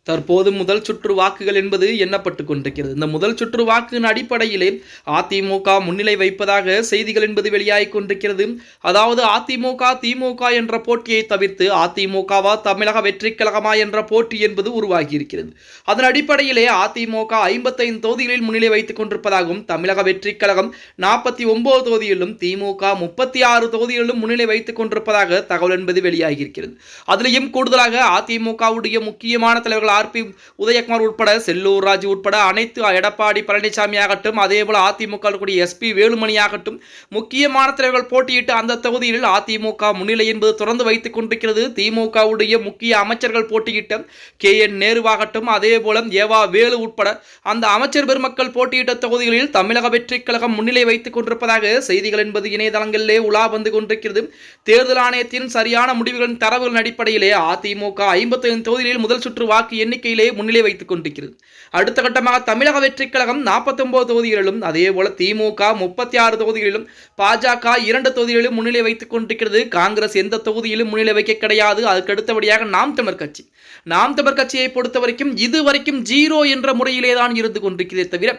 தற்போது முதல் சுற்று வாக்குகள் என்பது எண்ணப்பட்டு கொண்டிருக்கிறது. இந்த முதல் சுற்று வாக்கின் அடிப்படையிலே அதிமுக முன்னிலை வைப்பதாக செய்திகள் என்பது வெளியாகிக் கொண்டிருக்கிறது. அதாவது அதிமுக திமுக என்ற போட்டியை தவிர்த்து அதிமுகவா தமிழக வெற்றி கழகமா என்ற போட்டி என்பது உருவாகி இருக்கிறது. அதன் அடிப்படையிலே அதிமுக 55 தொகுதிகளில் முன்னிலை வைத்துக் கொண்டிருப்பதாகவும் தமிழக வெற்றி கழகம் 49 தொகுதிகளிலும் திமுக 36 தொகுதிகளிலும் முன்னிலை வைத்துக் கொண்டிருப்பதாக தகவல் என்பது வெளியாகி இருக்கிறது. அதிலையும் கூடுதலாக அதிமுகவுடைய முக்கியமான தலைவர்கள் ஆர்பி உதயகுமார் உட்பட செல்லூர் ராஜு உட்பட அனைத்து எடப்பாடி பழனிசாமி ஆகட்டும், அதேபோல அதிமுக எஸ்பி வேலுமணி ஆகட்டும், முக்கியமான தலைவர்கள் போட்டியிட்டு அந்த தொகுதியில் அதிமுக முன்னிலை என்பது தொடர்ந்து வைத்துக் கொண்டிருக்கிறது. திமுகவுடைய முக்கிய அமைச்சர்கள் போட்டியிட்ட KN நேருவாகட்டும், அதேபோல ஏவா வேலு உட்பட அந்த அமைச்சர் பெருமக்கள் போட்டியிட்ட தொகுதிகளில் தமிழக வெற்றி கழகம் முன்னிலை வைத்துக் கொண்டிருப்பதாக செய்திகள் என்பது இணையதளங்களிலே உலா வந்து கொண்டிருக்கிறது. தேர்தல் ஆணையத்தின் சரியான முடிவுகளின் தரவுகளின் அடிப்படையிலே அதிமுக 55 தொகுதிகளில் முதல் சுற்று வாக்கு எண்ணிக்கையிலே முன்னிலை வைத்துக் கொண்டிருக்கிறது. அடுத்த கட்டமாக தமிழக வெற்றி கழகம் 49 தொகுதிகளிலும், அதேபோல திமுக 36 தொகுதிகளிலும், பாஜக 2 தொகுதிகளிலும் முன்னிலை வைத்துக் கொண்டிருக்கிறது. காங்கிரஸ் எந்த தொகுதியிலும் முன்னிலை வைக்க கிடையாது. அதுக்கு அடுத்தபடியாக நாம் தமிழர் கட்சியை பொறுத்தவரைக்கும் இதுவரைக்கும் 0 என்ற முறையிலே தான் இருந்து கொண்டிருக்கிறதே தவிர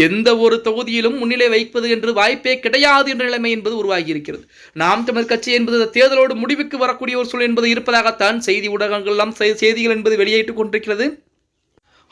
எந்த ஒரு தொகுதியிலும் முன்னிலை வைப்பது என்று வாய்ப்பே கிடையாது என்ற நிலைமை என்பது உருவாகி இருக்கிறது. நாம் தமிழர் கட்சி என்பது தேர்தலோடு முடிவுக்கு வரக்கூடிய ஒரு சூழல் என்பது இருப்பதாகத்தான் செய்தி ஊடகங்கள் எல்லாம் செய்திகள் என்பது வெளியிட்டுக் கொண்டிருக்கிறது.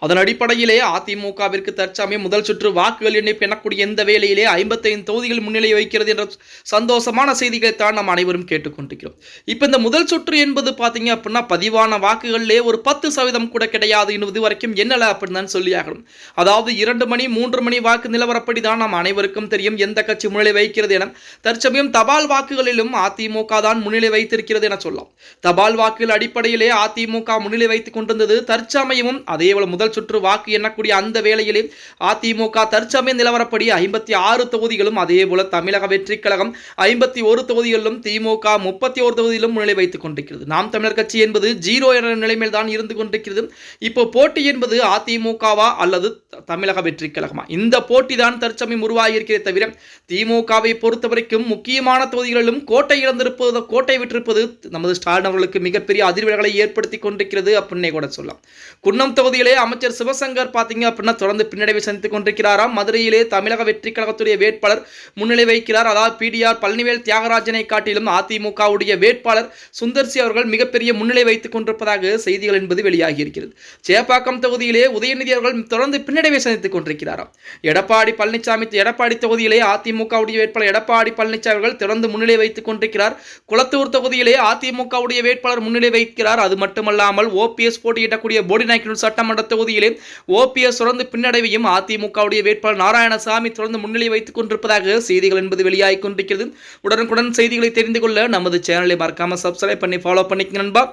அதன் அடிப்படையிலே அதிமுகவிற்கு தற்சமயம் முதல் சுற்று வாக்குகள் எண்ணிக்கை எண்ணக்கூடிய எந்த வேளையிலே 55 தொகுதிகள் முன்னிலை வைக்கிறது என்ற சந்தோஷமான செய்திகளை தான் நாம் அனைவரும் கேட்டுக்கொண்டிருக்கிறோம். இப்போ இந்த முதல் சுற்று என்பது பார்த்தீங்க அப்படின்னா பதிவான வாக்குகளிலே ஒரு 10% கூட கிடையாது. இது வரைக்கும் என்னல அப்படின்னு தான் சொல்லி ஆகணும். அதாவது 2 மணி 3 மணி வாக்கு நிலவரப்படி தான் நாம் அனைவருக்கும் தெரியும் எந்த கட்சி முன்னிலை வைக்கிறது என. தற்சமயம் தபால் வாக்குகளிலும் அதிமுக தான் முன்னிலை வைத்திருக்கிறது என சொல்லலாம். தபால் வாக்குகள் அடிப்படையிலே அதிமுக முன்னிலை வைத்துக் கொண்டிருந்தது. தற்சமயமும் அதேபோல முதல் சுற்று வாக்கு எண்ணக்கூடிய அந்த வேளையிலே அதிமுக தற்சமய நிலவரப்படி 56 தொகுதிகளும், அதேபோல தமிழக வெற்றி கழகம் 51 தொகுதிகளிலும், திமுக 31 தொகுதியிலும் முன்னிலை வைத்துக் கொண்டிருக்கிறது. நாம் தமிழர் கட்சி என்பது 0 என்ற நிலைமையில் தான் இருந்து கொண்டிருக்கிறது. இப்போ போட்டி என்பது அதிமுகவா அல்லது தமிழக வெற்றி கழகமா, இந்த போட்டி தான் தற்சமயம் உருவாகி இருக்கிறதே தவிர திமுகவை பொறுத்தவரைக்கும் முக்கியமான தொகுதிகளிலும் கோட்டை விட்டிருப்பது நமது ஸ்டாலின் அவர்களுக்கு மிகப்பெரிய அதிர்வலைகளை ஏற்படுத்தி கொண்டிருக்கிறது அப்படின்னே கூட சொல்லலாம். குன்னம் தொகுதியிலே அமைச்சர் சிவசங்கர் பார்த்தீங்க அப்படின்னா தொடர்ந்து பின்னடைவை சந்தித்துக் கொண்டிருக்கிறாராம். மதுரையிலே தமிழக வெற்றி கழகத்துடைய வேட்பாளர் முன்னிலை வைக்கிறார். அதாவது PDR பழனிவேல் தியாகராஜனை காட்டிலும் அதிமுகவுடைய வேட்பாளர் சுந்தர்சி அவர்கள் மிகப்பெரிய முன்னிலை வைத்துக் கொண்டிருப்பதாக செய்திகள் என்பது வெளியாகி இருக்கிறது. சேப்பாக்கம் தொகுதியிலே உதயநிதி அவர்கள் தொடர்ந்து பின்னடைவை சந்தித்துக் கொண்டிருக்கிறாராம். எடப்பாடி தொகுதியிலே அதிமுகவுடைய வேட்பாளர் எடப்பாடி பழனிசாமி அவர்கள் தொடர்ந்து முன்னிலை வைத்துக் கொண்டிருக்கிறார். குளத்தூர் தொகுதியிலே அதிமுகவுடைய வேட்பாளர் முன்னிலை வைக்கிறார். அது மட்டுமல்லாமல் OPS போட்டியிடக்கூடிய போடிநாயக்கனூர் சட்டமன்ற தொகுதியிலே OPS தொடர்ந்து பின்னடைவையும் அதிமுகவுடைய வேட்பாளர் நாராயணசாமி தொடர்ந்து முன்னிலை வைத்துக் கொண்டிருப்பதாக செய்திகள் என்பது வெளியாகிக் கொண்டிருக்கிறது. உடனுக்குடன் செய்திகளை தெரிந்து கொள்ள நமது சேனலை மறக்காம சப்ஸ்கிரைப் பண்ணி ஃபாலோ பண்ணிக்கங்க நண்பா.